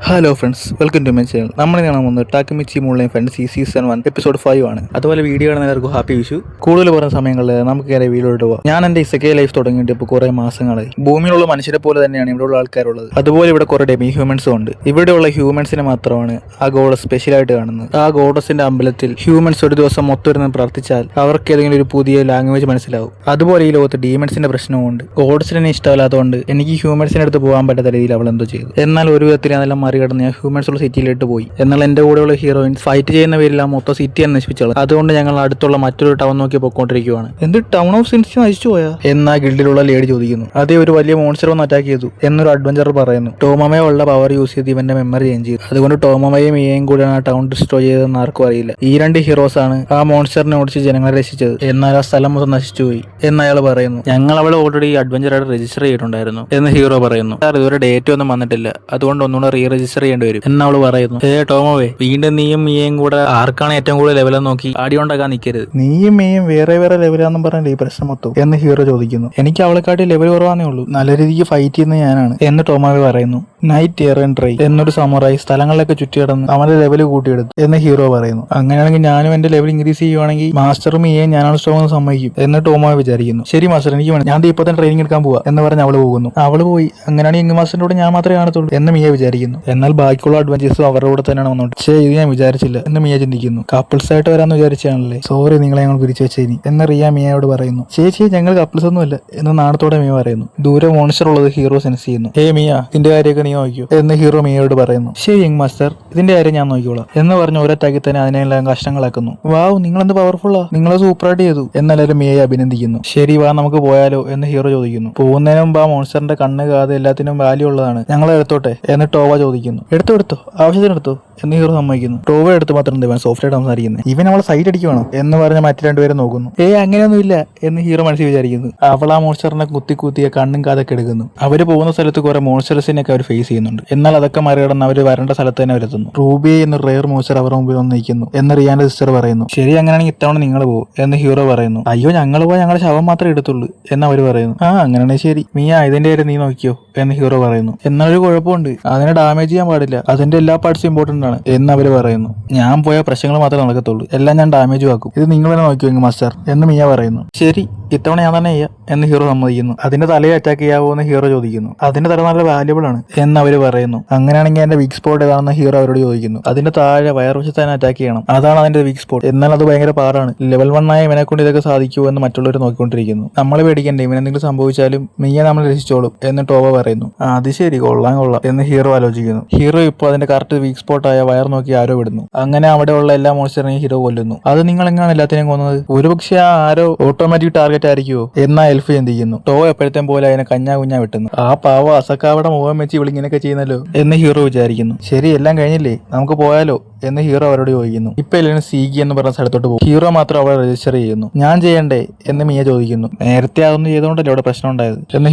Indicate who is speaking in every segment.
Speaker 1: Hello friends, welcome to my channel. നമ്മൾ കാണാൻ പോകുന്നത് ടാക്കമിച്ചി മൂൺലൈൻ ഫാന്റസി സീസൺ 1 എപ്പിസോഡ് 5 ആണ്. അതുപോലെ വീഡിയോ കാണുന്ന എല്ലാവർക്കും ഹാപ്പി വിഷു. കൂടുതൽ പറയുന്ന സമയങ്ങളിൽ നമുക്ക് കയറി വീഡിയോയിട്ട് പോകാം. ഞാൻ എൻ്റെ ഇസക്കെ ലൈഫ് തുടങ്ങിയിട്ട് ഇപ്പോൾ കുറേ മാസങ്ങളായി. ഭൂമിയിലുള്ള മനുഷ്യരെ പോലെ തന്നെയാണ് ഇവിടെയുള്ള ആൾക്കാരുള്ളത്. അതുപോലെ ഇവിടെ കുറേ ഡെമി ഹ്യൂമൻസും ഉണ്ട്. ഇവിടെയുള്ള ഹ്യൂമൻസിനെ മാത്രമാണ് ആ ഗോഡസ് സ്പെഷ്യലായിട്ട് കാണുന്നത്. ആ ഗോഡസിന്റെ അമ്പലത്തിൽ ഹ്യൂമൻസ് ഒരു ദിവസം മൊത്തം പ്രാർത്ഥിച്ചാൽ അവർക്ക് ഏതെങ്കിലും ഒരു പുതിയ ലാംഗ്വേജ് മനസ്സിലാവും. അതുപോലെ ഈ ലോകത്ത് ഡീമൻസിന്റെ പ്രശ്നമുണ്ട്. ഗോഡസിനെ ഇഷ്ടമല്ലാത്തതുകൊണ്ട് എനിക്ക് ഹ്യൂമൻസിന്റെ അടുത്ത് പോകാൻ പറ്റാത്ത രീതിയിൽ അവൾ എന്തോ ചെയ്തു. എന്നാൽ ഒരു വിധത്തിൽ അതെല്ലാം മറികടന്ന് ഞാൻ ഹ്യൂമൻസ് ഉള്ള സിറ്റിയിലിട്ട് പോയി. എന്നാൽ എന്റെ കൂടെയുള്ള ഹീറോയിൻസ് ഫൈറ്റ് ചെയ്യുന്ന പേരിൽ ആ മൊത്തം സിറ്റിയെ നശിപ്പിച്ചത്. അതുകൊണ്ട് ഞങ്ങൾ അടുത്തുള്ള മറ്റൊരു ടൗൺ നോക്കി പോയിക്കൊണ്ടിരിക്കുകയാണ്. എന്ത് ടൗൺ ഓഫ് സിൻസ് നശിച്ചു പോയാ എന്നാ ഗിൽഡിലുള്ള ലേഡി ചോദിക്കുന്നു. അതേ, ഒരു വലിയ മോൺസ്റ്റർ വന്ന് അറ്റാക്ക് ചെയ്തു എന്നൊരു അഡ്വഞ്ചർ പറയുന്നു. ടോമമയെ ഉള്ള പവർ യൂസ് ചെയ്ത് ഇവന്റെ മെമ്മറി ചേഞ്ച് ചെയ്തു. അതുകൊണ്ട് ടോമമയും മിയയും കൂടെയാണ് ആ ടൗൺ ഡിസ്ട്രോയ് ചെയ്തതെന്ന് ആർക്കും അറിയില്ല. ഈ രണ്ട് ഹീറോസ് ആണ് ആ മോൺസ്റ്ററിനെ ഓടിച്ച് ജനങ്ങളെ രക്ഷിച്ചത്. എന്നാൽ ആ സ്ഥലം മൊത്തം നശിച്ചുപോയി എന്ന് അയാൾ പറയുന്നു. ഞങ്ങൾ അവളെ ഓൾറെഡി അഡ്വഞ്ചറായിട്ട് രജിസ്റ്റർ ചെയ്തിട്ടുണ്ടായിരുന്നു എന്ന് ഹീറോ പറയുന്നു. ഇതുവരെ ഡേറ്റ് ഒന്നും വന്നിട്ടില്ല, അതുകൊണ്ട് ഒന്നുകൂടെ റീ രജിസ്റ്റർ ചെയ്യേണ്ടി വരും എന്ന് അവള് പറയുന്നു. ടോമോവേ, വീണ്ടും നീയും മിയയും കൂടെ ആർക്കാണ് ഏറ്റവും കൂടുതൽ ലെവലെന്ന് നോക്കി ആടി ഉണ്ടാക്കാൻ നിൽക്കരുത്. നീയും മിയയും വേറെ ലെവലാന്നും പറഞ്ഞില്ല ഈ പ്രശ്നം മൊത്തം എന്ന് ഹീറോ ചോദിക്കുന്നു. എനിക്ക് അവളെക്കാട്ടി ലെവൽ കുറവാന്നേ ഉള്ളൂ, നല്ല രീതിക്ക് ഫൈറ്റ് ചെയ്യുന്ന ഞാനാണ് എന്ന് ടോമോവേ പറയുന്നു. നൈറ്റ് എയർ ആൻഡ് ട്രൈ എന്നൊരു സമുറായി സ്ഥലങ്ങളിലൊക്കെ ചുറ്റി കിടന്ന് അവന്റെ ലെവൽ കൂട്ടിയെടുത്തു എന്ന് ഹീറോ പറയുന്നു. അങ്ങനെയാണെങ്കിൽ ഞാനും എന്റെ ലെവൽ ഇൻക്രീസ് ചെയ്യുവാണെങ്കിൽ മാസ്റ്ററും മിയയും ഞാനാണ് സ്ട്രോങ് എന്ന് സമ്മതിക്കും എന്ന് ടോമോവേ വിചാരിക്കുന്നു. ശരി മാസ്റ്റർ, എനിക്ക് വേണം, ഞാൻ ഇപ്പൊ തന്നെ ട്രെയിനിങ് എടുക്കാൻ പോവാ എന്ന് പറഞ്ഞ് അവള് പോകുന്നു. അവള് പോയി. അങ്ങനെയാണെങ്കിൽ ഇംഗ് മാസ്റ്ററിന്റെ കൂടെ ഞാൻ മാത്രമേ കാണത്തുള്ളൂ എന്ന് മിയ വിചാരിക്കുന്നു. എന്നാൽ ബാക്കിയുള്ള അഡ്വഞ്ചേഴ്സും അവരുടെ കൂടെ തന്നെയാണ് വന്നോണ്ട്. പക്ഷേ ഇത് ഞാൻ വിചാരിച്ചില്ല എന്ന് മിയ ചിന്തിക്കുന്നു. കപ്പിൾസ് ആയിട്ട് വരാന്ന് വിചാരിച്ചാണല്ലേ, സോറി നിങ്ങളെ ഞങ്ങൾ പിരിച്ചു വെച്ചേനി എന്ന് റിയ മിയയോട് പറയുന്നു. ചേച്ചി, ഞങ്ങൾ കപ്പിൾസ് ഒന്നും അല്ല എന്ന് നാണത്തോടെ മിയ പറയുന്നു. ദൂരെ മോൺസ്റ്റർ ഉള്ളത് ഹീറോ സെൻസ് ചെയ്യുന്നു. ഹേ മിയ, ഇതിന്റെ കാര്യമൊക്കെ നീ നോക്കിയോ എന്ന് ഹീറോ മിയയോട് പറയുന്നു. ശരി യങ് മാസ്റ്റർ, ഇതിന്റെ കാര്യം ഞാൻ നോക്കിക്കോളാം എന്ന് പറഞ്ഞ് ഒരറ്റാക്കി തന്നെ അതിനെല്ലാം കഷ്ടങ്ങളാക്കുന്നു. വാവ്, നിങ്ങളെന്ത് പവർഫുള്ളാ, നിങ്ങൾ സൂപ്പറായിട്ട് ചെയ്തു എന്നെല്ലാവരും മിയയെ അഭിനന്ദിക്കുന്നു. ശരി വാ, നമുക്ക് പോയാലോ എന്ന് ഹീറോ ചോദിക്കുന്നു. പോകുന്നതിന് മുമ്പ് ആ മോൺസ്റ്ററിന്റെ കണ്ണ് കാത് എല്ലാത്തിനും വാല്യൂ ഉള്ളതാണ്, ഞങ്ങളെ എടുത്തോട്ടെ എന്ന് ടോവ ചോദിക്കുന്നു. എടുത്തോ ആവശ്യത്തിനെടുത്തോ എന്ന് ഹീറോ സമ്മതിക്കുന്നു. ടോവ എടുത്ത് മാത്രം ഇവൻ സോഫ്റ്റ്വെയർ സംസാരിക്കുന്നത്. ഇവൻ അവളെ സൈഡ് അടിക്കുവാണോ എന്ന് പറഞ്ഞ് മറ്റു രണ്ടുപേരും നോക്കുന്നു. അങ്ങനെയൊന്നുമില്ല എന്ന് ഹീറോ മനസ്സിൽ വിചാരിക്കുന്നു. അവൾ ആ മോൺസ്റ്ററിനെ കുത്തിയ കണ്ണും കാതൊക്കെ എടുക്കുന്നു. അവര് പോകുന്ന സ്ഥലത്ത് കുറെ മോൺസ്റ്റേഴ്സിനെയൊക്കെ അവർ ഫേസ് ചെയ്യുന്നുണ്ട്. എന്നാൽ അതൊക്കെ മറികടന്ന് അവർ വരേണ്ട സ്ഥലത്ത് തന്നെ അവരെത്തുന്നു. റൂബി എന്ന റെയർ മോൺസ്റ്റർ അവരുടെ മുമ്പിൽ വന്ന് നിൽക്കുന്നു എന്ന് റിയാന്റെ സിസ്റ്റർ പറയുന്നു. ശരി, അങ്ങനെയാണെങ്കിൽ ഇത്തവണ നിങ്ങൾ പോകും എന്ന് ഹീറോ പറയുന്നു. അയ്യോ, ഞങ്ങൾ പോയി ഞങ്ങളുടെ ശവം മാത്രമേ എടുത്തുള്ളൂ എന്ന് അവർ പറയുന്നു. അങ്ങനെയാണെങ്കിൽ ശരി, മിയ ഇതിന്റെ കാര്യം നീ നോക്കിയോ എന്ന് ഹീറോ പറയുന്നു. എന്നൊരു കുഴപ്പമുണ്ട്, അതിനെ ഡാമേജ് ചെയ്യാൻ പാടില്ല, അതിന്റെ എല്ലാ പാർട്സും ഇമ്പോർട്ടന്റ് ആണ് എന്ന് അവർ പറയുന്നു. ഞാൻ പോയ പ്രശ്നങ്ങൾ മാത്രമേ നടക്കത്തുള്ളൂ, എല്ലാം ഞാൻ ഡാമേജ് ആക്കും, ഇത് നിങ്ങൾ തന്നെ നോക്കിയോ എങ്കിൽ മാസ്റ്റർ എന്ന് മിയ പറയുന്നു. ശരി, ഇത്തവണ ഞാൻ തന്നെ ചെയ്യാം എന്ന് ഹീറോ സമ്മതിക്കുന്നു. അതിന്റെ തലയെ അറ്റാക്ക് ചെയ്യാവോ എന്ന് ഹീറോ ചോദിക്കുന്നു. അതിന്റെ തല നല്ല വാല്യബിൾ ആണ് എന്ന് അവര് പറയുന്നു. അങ്ങനെയാണെങ്കിൽ എന്റെ വീക്ക് സ്പോട്ട് ഏതാണെന്ന് ഹീറോ അവരോട് ചോദിക്കുന്നു. അതിന്റെ താഴെ വയറുവശത്ത് തന്നെ അറ്റാക്ക് ചെയ്യണം, അതാണ് അതിന്റെ വീക്ക് സ്പോട്ട്. എന്നാൽ അത് ഭയങ്കര പാടാണ്, ലെവൽ 1 ആയ ഇവനെ കൊണ്ട് ഇതൊക്കെ സാധിക്കുമോ എന്ന് മറ്റുള്ളവർ നോക്കിക്കൊണ്ടിരിക്കുന്നു. നമ്മളെ പേടിക്കണ്ടേ, ഇവനെന്തെങ്കിലും സംഭവിച്ചാലും മിയ നമ്മൾ രക്ഷിച്ചോളും എന്ന് ടോവ പറയുന്നു. അത് ശരി, കൊള്ളാം എന്ന് ഹീറോ ആലോചിക്കുന്നു. ഹീറോ ഇപ്പോൾ അതിന്റെ കറക്റ്റ് വീക്ക് സ്പോട്ടായ വയർ നോക്കി ആരോ വിടുന്നു. അങ്ങനെ അവിടെയുള്ള എല്ലാ മോൺസ്റ്ററിനെയും ഹീറോ കൊല്ലുന്നു. അത് നിങ്ങൾ എങ്ങനെയാണ് എല്ലാത്തിനെയും കൊന്നത്? ഒരുപക്ഷെ ആ ആരോ ഓട്ടോമാറ്റിക് ടാർഗറ്റ് ആയിരിക്കുമോ എന്നാ എൽഫ് ചിന്തിക്കുന്നു. ടോ എപ്പോഴത്തെ പോലെ അതിനെ കുഞ്ഞാ വെട്ടുന്നു. ആ പാവ അസക്കാവിടെ മുഖം വെച്ച് ഇവളിങ്ങനെയൊക്കെ ചെയ്യുന്നല്ലോ എന്ന് ഹീറോ വിചാരിക്കുന്നു. ശരി, എല്ലാം കഴിഞ്ഞില്ലേ, നമുക്ക് പോയാലോ എന്ന് ഹീറോ അവരോട് ചോദിക്കുന്നു. ഇപ്പൊ എല്ലാവരും സീഗി എന്ന് പറഞ്ഞ സ്ഥലത്തോട്ട് പോകും. ഹീറോ മാത്രം അവളെ രജിസ്റ്റർ ചെയ്യുന്നു. ഞാൻ ചെയ്യണ്ടേ എന്ന് മിയ ചോദിക്കുന്നു. നേരത്തെ അതൊന്നും ചെയ്തുകൊണ്ടല്ലേ അവിടെ പ്രശ്നം ഉണ്ടായത് എന്ന്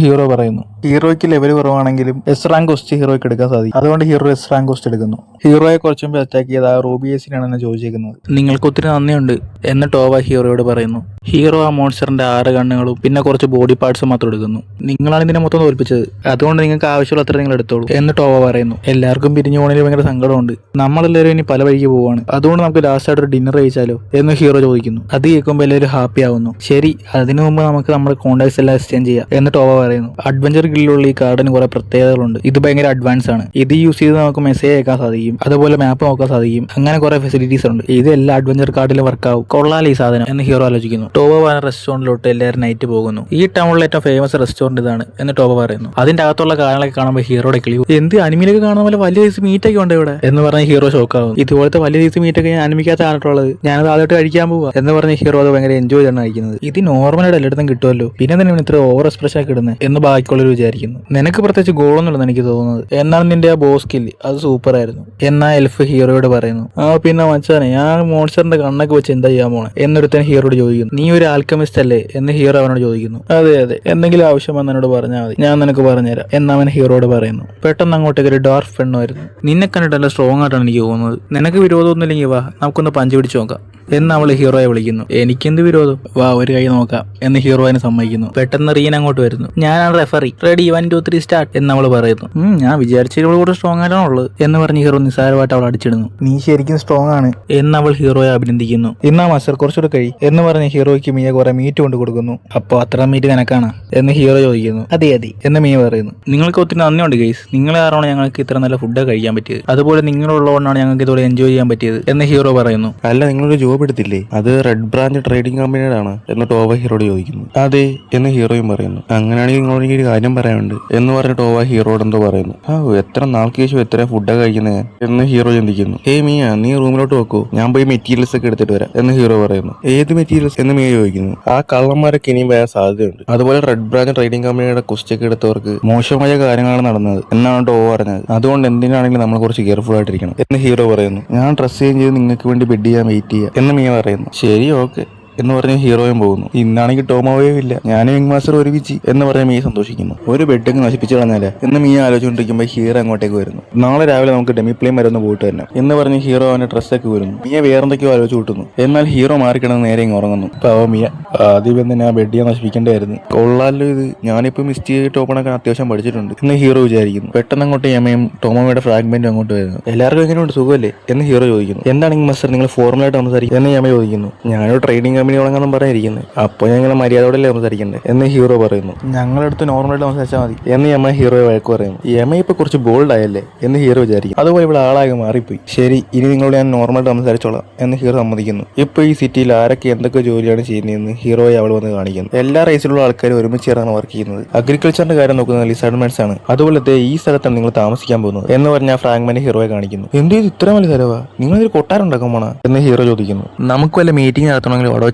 Speaker 1: ഹീറോ പറയുന്നു. ഹീറോയ്ക്ക് ലെവൽ കുറവാണെങ്കിലും എസ് റാങ്ക് കോസ്റ്റ് ഹീറോയ്ക്ക് എടുക്കാൻ സാധിക്കും, അതുകൊണ്ട് ഹീറോ എസ് റാങ്ക് കോസ്റ്റ് എടുക്കുന്നു. ഹീറോയെ കുറച്ചും അറ്റാക്ക് ചെയ്ത് ആ റൂബിയസിനാണെന്ന് ചോദിച്ചേക്കുന്നത്. നിങ്ങൾക്ക് ഒത്തിരി നന്ദിയുണ്ട് എന്ന് ടോവ ഹീറോയോട് പറയുന്നു. ഹീറോ ആ മോൺസ്റ്ററിന്റെ 6 കണ്ണുകളും പിന്നെ കുറച്ച് ബോഡി പാർട്സും മാത്രം എടുക്കുന്നു. നിങ്ങളാണ് ഇതിനെ മൊത്തം തോൽപ്പിച്ചത്, അതുകൊണ്ട് നിങ്ങൾക്ക് ആവശ്യമുള്ള അത്ര നിങ്ങൾ എടുത്തോളൂ എന്ന് ടോവ പറയുന്നു. എല്ലാവർക്കും പിരിഞ്ഞു പോകണതിൽ ഭയങ്കര സങ്കടമുണ്ട്, നമ്മളെല്ലാവരും ഇനി പല വഴിക്ക് പോവാണ്, അതുകൊണ്ട് നമുക്ക് ലാസ്റ്റ് ആയിട്ട് ഒരു ഡിന്നർ കഴിച്ചാലോ എന്ന് ഹീറോ ചോദിക്കുന്നു. അത് കേൾക്കുമ്പോൾ എല്ലാവരും ഹാപ്പി ആവുന്നു. ശരി, അതിനു മുമ്പ് നമുക്ക് നമ്മുടെ കോൺടാക്ട്സ് എല്ലാം എക്സ്ചേഞ്ച് ചെയ്യാം എന്ന് ടോവ പറയുന്നു. അഡ്വഞ്ചർ ഗില്ലുള്ള ഈ കാർഡിന് കുറെ പ്രത്യേകതകളുണ്ട്. ഇത് ഭയങ്കര അഡ്വാൻസ് ആണ്. ഇത് യൂസ് ചെയ്ത് നമുക്ക് മെസ്സേജ് അയക്കാൻ സാധിക്കും, അതുപോലെ മാപ്പ് നോക്കാൻ സാധിക്കും, അങ്ങനെ കുറെ ഫെസിലിറ്റീസ് ഉണ്ട്. ഇത് എല്ലാ അഡ്വഞ്ചർ കാർഡിലും വർക്കാവും. കൊള്ളാലേ ഈ സാധനം എന്ന് ഹീറോ ആലോചിക്കുന്നു. ടോവ പറഞ്ഞ റെസ്റ്റോറന്റിലോട്ട് എല്ലാവരും നൈറ്റ് പോകുന്നു. ഈ ടൗണിലെ ഏറ്റവും ഫേമസ് റെസ്റ്റോറന്റ് ഇതാണ് എന്ന് ടോവ പറയുന്നു. അതിന്റെ അകത്തുള്ള കാര്യങ്ങളൊക്കെ കാണുമ്പോൾ ഹീറോയുടെ കിളി, എന്ത് അനിമയിലൊക്കെ കാണുന്ന പോലെ വലിയ സൈസ് മീറ്റൊക്കെ ഉണ്ട് ഇവിടെ എന്ന് പറഞ്ഞ ഹീറോ ഷോക്കാവും. ഇതുപോലത്തെ വലിയ സൈസ് മീറ്റൊക്കെ ഞാൻ അനിമിക്കാത്ത ആയിട്ടുള്ളത്, ഞാനത് ആദ്യമായിട്ട് കഴിക്കാൻ പോവാ എന്ന് പറഞ്ഞ ഹീറോ അത് ഭയങ്കര എൻജോയ് ചെയ്താണ് കഴിക്കുന്നത്. ഇത് നോർമലായിട്ട് എല്ലായിടത്തും കിട്ടുമല്ലോ, പിന്നെ തന്നെ ഇത്ര ഓവർ എക്സ്പ്രഷൻ ഒക്കെ ഇടുന്നത് എന്ന് ബാക്കിയുള്ളവർ വിചാരിക്കുന്നു. നിനക്ക് പ്രത്യേകിച്ച് ഗോളൊന്നുമില്ലെന്ന് എനിക്ക് തോന്നുന്നത്, എന്നാൽ നിന്റെ ആ ബോസ് സ്കില്ല് അത് സൂപ്പർ ആയിരുന്നു എന്നാ എൽഫ് ഹീറോയോട് പറയുന്നു. പിന്നെ മച്ചാനെ, ഞാൻ മോൺസ്റ്ററിന്റെ കണ്ണൊക്കെ വെച്ച് എന്താ ചെയ്യാൻ പോണേ എന്നൊരുത്തൻ ഹീറോയോട് ചോദിക്കുന്നു. നീ ഒരു ആൽക്കമിസ്റ്റ് അല്ലേ എന്ന് ഹീറോ അവനോട് ചോദിക്കുന്നു. അതെ, എന്തെങ്കിലും ആവശ്യം എന്നോട് പറഞ്ഞാൽ മതി, ഞാൻ നിനക്ക് പറഞ്ഞുതരാം എന്നവൻ ഹീറോയോട് പറയുന്നു. പെട്ടെന്ന് അങ്ങോട്ടേക്ക് ഒരു ഡാർക്ക് പെണ്ണായിരുന്നു. നിന്നെ കണ്ടിട്ടല്ല സ്ട്രോങ് ആയിട്ടാണ് എനിക്ക് തോന്നുന്നത്. നിനക്ക് വിരോധമൊന്നുമില്ലെങ്കിൽ വാ, നമുക്കൊന്ന് പഞ്ച് പിടിച്ച് നോക്കാം. എന്ന് അവൾ ഹീറോയെ വിളിക്കുന്നു. എനിക്കെന്ത് വിരോധം, വാ ഒരു കൈ നോക്കാം എന്ന് ഹീറോയിനെ സമ്മതിക്കുന്നു. പെട്ടെന്ന് റീൻ അങ്ങോട്ട് വരുന്നു. ഞാനാണ് റെഫറി, റെഡി 1 2 3 സ്റ്റാർട്ട് എന്ന് അവൾ പറയുന്നു. ഞാൻ വിചാരിച്ചവൾ കൂടെ സ്ട്രോങ് ആയിട്ടാണുള്ളത് എന്ന് പറഞ്ഞ് ഹീറോ നിസ്സാരമായിട്ട് അവൾ അടിച്ചിടുന്നു. നീ ശരിക്കും സ്ട്രോങ് ആണ് എന്ന് അവൾ ഹീറോയെ അഭിനന്ദിക്കുന്നു. ഇന്നാ മാസ്റ്റർ കുറച്ചുകൂടെ കഴി എന്ന് പറഞ്ഞ് ഹീറോയ്ക്ക് മിയ കുറെ മീറ്റ് കൊണ്ട് കൊടുക്കുന്നു. അപ്പോൾ അത്ര മീറ്റ് കണക്കാണ് എന്ന് ഹീറോ ചോദിക്കുന്നു. അതെ അതെ എന്ന് മിയ പറയുന്നു. നിങ്ങൾക്ക് ഒത്തിരി നന്ദിയുണ്ട് ഗൈസ്, നിങ്ങളെ കാരണം ഞങ്ങൾക്ക് ഇത്ര നല്ല ഫുഡ് കഴിക്കാൻ പറ്റിയത്, അതുപോലെ നിങ്ങളുള്ളതുകൊണ്ടാണ് ഞങ്ങൾക്ക് ഇതുപോലെ എൻജോയ് ചെയ്യാൻ പറ്റിയത് എന്ന് ഹീറോ പറയുന്നു.
Speaker 2: അല്ല, നിങ്ങളൊരു ജോബ് എടുത്തില്ലേ, അത് റെഡ് ബ്രാഞ്ച് ട്രേഡിംഗ് കമ്പനിയുടെ ആണ് എന്ന് ടോവ ഹീറോയോട് ചോദിക്കുന്നു. അതെ എന്ന് ഹീറോയും പറയുന്നു. അങ്ങനെയാണെങ്കിൽ നിങ്ങളോട് എനിക്കൊരു കാര്യം പറയാനുണ്ട് എന്ന് പറഞ്ഞ് ടോവ ഹീറോയോട് എന്തോ പറയുന്നു. എത്ര നാൾക്ക് ശേഷം എത്ര ഫുഡൊക്കെ കഴിക്കുന്നത് എന്ന് ഹീറോ ചിന്തിക്കുന്നു. മിയ, നീ റൂമിലോട്ട് വെക്കൂ, ഞാൻ പോയി മെറ്റീരിയൽസ് ഒക്കെ എടുത്തിട്ട് വരാം എന്ന് ഹീറോ പറയുന്നു. ഏത് മെറ്റീരിയൽസ് എന്ന് മിയ ചോദിക്കുന്നു. ആ കള്ളന്മാരൊക്കെ ഇനിയും വരാൻ സാധ്യതയുണ്ട്, അതുപോലെ റെഡ് ബ്രാഞ്ച് ട്രേഡിംഗ് കമ്പനിയുടെ കുസ്റ്റൊക്കെ എടുത്തവർക്ക് മോശമായ കാര്യങ്ങളാണ് നടന്നത് എന്നാണ് ടോവ പറഞ്ഞത്. അതുകൊണ്ട് എന്തിനാണെങ്കിലും നമ്മൾ കുറച്ച് കെയർഫുൾ ആയിട്ടിരിക്കണം എന്ന് ഹീറോ പറയുന്നു. ഞാൻ ഡ്രസ് ചേഞ്ച് ചെയ്ത് നിങ്ങൾക്ക് വേണ്ടി ബെഡ് ചെയ്യാൻ വെയിറ്റ് ചെയ്യാം എന്ന് മിയ പറയുന്നു. ശരി, ഓക്കെ എന്ന് പറഞ്ഞ് ഹീറോയും പോകുന്നു. ഇന്നാണെങ്കിൽ ടോമോയും ഇല്ല, ഞാനും വിങ് മാസ്റ്റർ ഒരുമിച്ച് എന്ന് പറഞ്ഞ് മിയ സന്തോഷിക്കുന്നു. ഒരു ബെഡൊക്കെ നശിപ്പിച്ചു കളഞ്ഞാലേ എന്ന് മിയ ആലോചിച്ചുകൊണ്ടിരിക്കുമ്പോൾ ഹീറോ അങ്ങോട്ടേക്ക് വരുന്നു. നാളെ രാവിലെ നമുക്ക് ഡെമി പ്ലെയിൻ വരെ ഒന്ന് പോയിട്ട് തന്നെ എന്ന് പറഞ്ഞ് ഹീറോ അവന്റെ ഡ്രസ്സൊക്കെ വരുന്നു. മിയ വേറെന്തൊക്കെയോ ആലോചിച്ച് കൂട്ടുന്നു. എന്നാൽ ഹീറോ മാറിക്കിടന്ന് നേരെ ഇങ്ങ് ഉറങ്ങുന്നു. പാവ മിയ, ആദ്യം തന്നെ ആ ബെഡ് ചെയ്യാൻ നശിപ്പിക്കേണ്ടായിരുന്നു. കൊള്ളാലോ ഇത്, ഞാനിപ്പോൾ മിസ് ചെയ്ത് ഓപ്പണൊക്കെ അത്യാവശ്യം പഠിച്ചിട്ടുണ്ട് എന്ന് ഹീറോ വിചാരിക്കുന്നു. പെട്ടെന്ന് അങ്ങോട്ട് യമയും ടോമോയുടെ ഫ്രാഗ്മെന്റും അങ്ങോട്ട് വരുന്നു. എല്ലാവർക്കും എങ്ങനെയുണ്ട്, സുഖമല്ലേ എന്ന് ഹീറോ ചോദിക്കുന്നു. എന്താണെങ്കിൽ മാസ്റ്റർ നിങ്ങൾ ഫോർമലായിട്ട് സംസാരിക്കും എന്ന് യമ ചോദിക്കുന്നു. ഞാനൊരു ട്രേഡിംഗ് കമ്പനി തുടങ്ങാനും പറയാനിരിക്കുന്നത്, അപ്പോൾ ഞങ്ങൾ മര്യാദയോടല്ലേ സംസാരിക്കണ്ടേ എന്ന് ഹീറോ പറയുന്നു. ഞങ്ങളടുത്ത് നോർമലായിട്ട് സംസാരിച്ചാൽ മതി എന്ന് യമ ഹീറോയെ വഴക്ക് പറയുന്നു. യമ ഇപ്പൊ കുറച്ച് ബോൾഡ് ആയല്ലേ എന്ന് ഹീറോ വിചാരിക്കും. അതുപോലെ ഇവിടെ ആളാകെ മാറിപ്പോയി. ശരി, ഇനി നിങ്ങളോട് ഞാൻ നോർമലായിട്ട് സംസാരിച്ചോളാം എന്ന് ഹീറോ സമ്മതിക്കുന്നു. ഇപ്പൊ ഈ സിറ്റിയിൽ ആരൊക്കെ എന്തൊക്കെ ജോലിയാണ് ചെയ്യുന്നതെന്ന് ഹീറോയെ അവൾ വന്ന് കാണിക്കുന്നു. എല്ലാ റേസിലുള്ള ആൾക്കാരും ഒരുമിച്ച് ചേർന്നാണ് വർക്ക് ചെയ്യുന്നത്. അഗ്രികൾച്ചറിന്റെ കാര്യം നോക്കുന്നത് ലിസാഡ്മെന്റ്സ് ആണ്. അതുപോലെ ഈ സ്ഥലത്താണ് നിങ്ങൾ താമസിക്കാൻ പോകുന്നത് എന്ന് പറഞ്ഞ ആ ഫ്രാഗ്മെന്റ് ഹീറോയെ കാണിക്കുന്നു. എന്ത് ഇത് ഇത്ര വലിയ സ്ഥലവാ, നിങ്ങളൊരു കൊട്ടാരുണ്ടാക്കാൻ പോണ എന്ന് ഹീറോ ചോദിക്കുന്നു. നമുക്ക് വല്ല മീറ്റിംഗ് നടത്തണമെങ്കിൽ അവിടെ വെച്ചാണ്.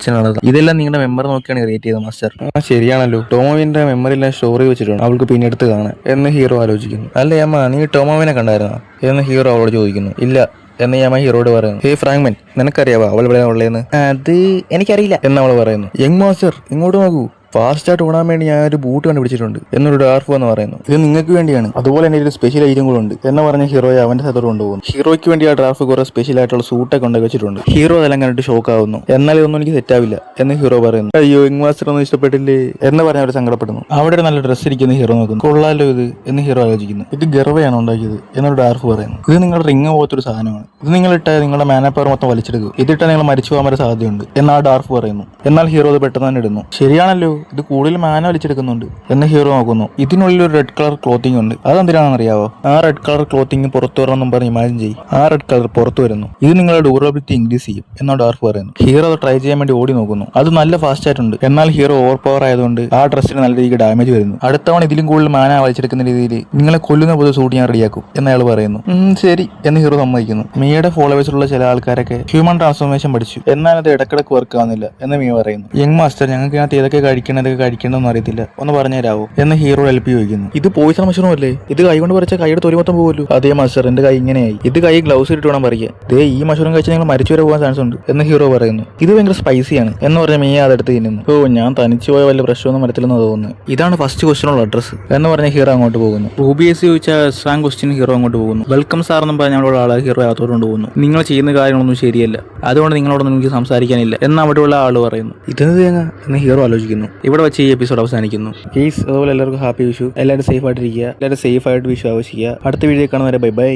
Speaker 2: ഇതെല്ലാം നിങ്ങളുടെ മെമ്പർ നോക്കിയാണ് ക്രിയേറ്റ് ചെയ്തത് മാസ്റ്റർ. ശരിയാണല്ലോ, ടോമോവിന്റെ മെമ്മറിയിലെ സ്റ്റോറി വെച്ചിട്ടുണ്ട്, അവൾക്ക് പിന്നെ എടുത്ത് കാണാൻ എന്ന് ഹീറോ ആലോചിക്കുന്നു. അല്ല യമ്മ, നീ ടോമോവിനെ കണ്ടായിരുന്നോ എന്ന് ഹീറോ അവളോട് ചോദിക്കുന്നു. ഇല്ല എന്ന് യമ ഹീറോയോട് പറയുന്നു. ഫ്രാങ്ക്മെന്റ്, നിനക്കറിയാവോ അവൾ ഇവിടെ ഉള്ളതെന്ന്? അത് എനിക്കറിയില്ല എന്ന് അവൾ പറയുന്നു. യങ് മാസ്റ്റർ ഇങ്ങോട്ട് നോക്കൂ, ഫാസ്റ്റായിട്ട് ഓടാൻ വേണ്ടി ഞാൻ ഒരു ബൂട്ട് കണ്ടുപിടിച്ചിട്ടുണ്ട് എന്നൊരു ഡാർഫ് എന്ന് പറയുന്നു. ഇത് നിങ്ങൾക്ക് വേണ്ടിയാണ്, അതുപോലെ തന്നെ ഒരു സ്പെഷ്യൽ ഐറ്റം കൂടെ ഉണ്ട് എന്ന് പറഞ്ഞ് ഹീറോയെ അവന്റെ സ്ഥലത്തോട് കൊണ്ടുപോകുന്നു. ഹീറോയ്ക്ക് വേണ്ടി ആ ഡ്രാഫ് കുറെ സ്പെഷ്യൽ ആയിട്ടുള്ള സൂട്ടൊക്കെ കൊണ്ടു വെച്ചിട്ടുണ്ട്. ഹീറോ അതെല്ലാം കണ്ടിട്ട് ഷോക്ക് ആവുന്നു. എന്നാൽ ഇതൊന്നും എനിക്ക് സെറ്റ് ആവില്ല എന്ന് ഹീറോ പറയുന്നു. അയ്യോ, യങ് മാസ്റ്റർ ഒന്നും ഇഷ്ടപ്പെട്ടില്ലേ എന്ന് പറഞ്ഞ് അവർ സങ്കടപ്പെടുന്നു. അവിടെ ഒരു നല്ല ഡ്രസ്സ് ഇരിക്കുന്ന ഹീറോ നോക്കുന്നു. കൊള്ളാലോ ഇത് എന്ന് ഹീറോ ആലോചിക്കുന്നു. ഇത് ഗർവയാണ് ഉണ്ടാക്കിയത് എന്നൊരു ഡാർഫ് പറയുന്നു. ഇത് നിങ്ങളുടെ റിങ് പോലത്തൊരു സാധനമാണ്, ഇത് നിങ്ങളിട്ടാൽ നിങ്ങളുടെ മാന പവർ മൊത്തം വലിച്ചെടുക്കും, ഇതിട്ടാൽ നിങ്ങൾ മരിച്ചു പോകാൻ വരെ സാധ്യതയുണ്ട് എന്ന് ആ ഡാർഫ് പറയുന്നു. എന്നാൽ ഹീറോ അത് പെട്ടെന്ന് തന്നെ ഇടുന്നു. ശരിയാണല്ലോ, ഇത് കൂടുതൽ മാന വലിച്ചെടുക്കുന്നുണ്ട് എന്ന് ഹീറോ നോക്കുന്നു. ഇതിനുള്ളിൽ ഒരു റെഡ് കളർ ക്ലോത്തിങ് ഉണ്ട്, അതെന്തിനാണെന്ന് അറിയാവോ? ആ റെഡ് കളർ ക്ലോത്തിങ് പുറത്തു വരണമെന്നും പറഞ്ഞ് ഇമാജിൻ ചെയ്യും. ആ റെഡ് കളർ പുറത്തു വരുന്നു. ഇത് നിങ്ങളുടെ ഡ്യൂറബിലിറ്റി ഇൻക്രീസ് ചെയ്യും എന്നോ ഡാർഫ് പറയുന്നു. ഹീറോ അത് ട്രൈ ചെയ്യാൻ വേണ്ടി ഓടി നോക്കുന്നു. അത് നല്ല ഫാസ്റ്റ് ആയിട്ടുണ്ട്. എന്നാൽ ഹീറോ ഓവർ പവർ ആയതുകൊണ്ട് ആ ഡ്രസ്സിന് നല്ല രീതിക്ക് ഡാമേജ് വരുന്നു. അടുത്തവണ ഇതിലും കൂടുതൽ മാന വലിച്ചെടുക്കുന്ന രീതിയിൽ നിങ്ങളെ കൊല്ലുന്ന പോലെ സൂട്ട് ഞാൻ റെഡിയാക്കും എന്നയാൾ പറയുന്നു. ശരി എന്ന് ഹീറോ സമ്മതിക്കുന്നു. മിയയുടെ ഫോളോവേഴ്സിലുള്ള ചില ആൾക്കാരൊക്കെ ഹ്യൂമൻ ട്രാൻസ്ഫോർമേഷൻ പഠിച്ചു, എന്നാൽ അത് ഇടക്കിടക്ക് വർക്ക് ആവുന്നില്ല എന്ന് മിയ പറയുന്നു. യങ് മാസ്റ്റർ, ഞങ്ങൾക്ക് ഇതിനകത്ത് ഏതൊക്കെ കഴിക്കണമെന്ന് അറിയത്തില്ല, ഒന്ന് പറഞ്ഞുതരാവോ എന്ന് ഹീറോ ഹെൽപ്പ് ചോദിക്കുന്നു. ഇത് പോയിസൺ മഷ്റൂം അല്ലേ, ഇത് കൈ കൊണ്ട് പറിച്ച കൈയുടെ തൊലി മൊത്തം പോകുമല്ലോ. അതേ മാസ്റ്റർ, എന്റെ കൈ ഇങ്ങനെയായി, ഇത് കൈ ഗ്ലൗസ് ഇട്ട് വേണം പറിക്കുക. ഈ മഷ്റൂം കഴിച്ചാൽ നിങ്ങൾ മരിച്ചു വരെ പോകാൻ ചാൻസ് ഉണ്ട് എന്ന് ഹീറോ പറയുന്നു. ഇത് ഭയങ്കര സ്പൈസിയാണ് എന്ന് പറഞ്ഞ മിയ അതെടുത്ത് തിന്നുന്നു. ഞാൻ തനിച്ചു പോയ വല്ല പ്രശ്നമൊന്നും വരത്തില്ലെന്ന് തോന്നുന്നു. ഇതാണ് ഫസ്റ്റ് ക്വസ്റ്റിനുള്ള അഡ്രസ് എന്ന് പറഞ്ഞ ഹീറോ അങ്ങോട്ട് പോകുന്നു. റൂബിയസ് ചോദിച്ചാൽ സ്ട്രാങ് ക്വസ്റ്റ്യൻ ഹീറോ അങ്ങോട്ട് പോകുന്നു. വെൽക്കം സാർ എന്നും പറഞ്ഞ അവിടെ ആളെ ഹീറോ അകത്തോട്ട് കൊണ്ടുപോകുന്നു. നിങ്ങൾ ചെയ്യുന്ന കാര്യങ്ങളൊന്നും ശരിയല്ല, അതുകൊണ്ട് നിങ്ങളോടൊന്നും എനിക്ക് സംസാരിക്കാനില്ല എന്ന് അവിടെയുള്ള ആൾ പറയുന്നു. ഇതെന്ത് തേങ്ങ എന്ന് ഹീറോ ആലോചിക്കുന്നു. ഇവിടെ വെച്ച് ഈ എപ്പിസോഡ് അവസാനിക്കുന്നു. അതുപോലെ എല്ലാവർക്കും ഹാപ്പി വിഷു, എല്ലാവരും സേഫ് ആയിട്ടിരിക്കുക, എല്ലാവരും സേഫ് ആയിട്ട് വിഷു ആവശ്യിക്കുക. അടുത്ത വീഡിയോ കാണുന്നവരെ ബൈ ബൈ.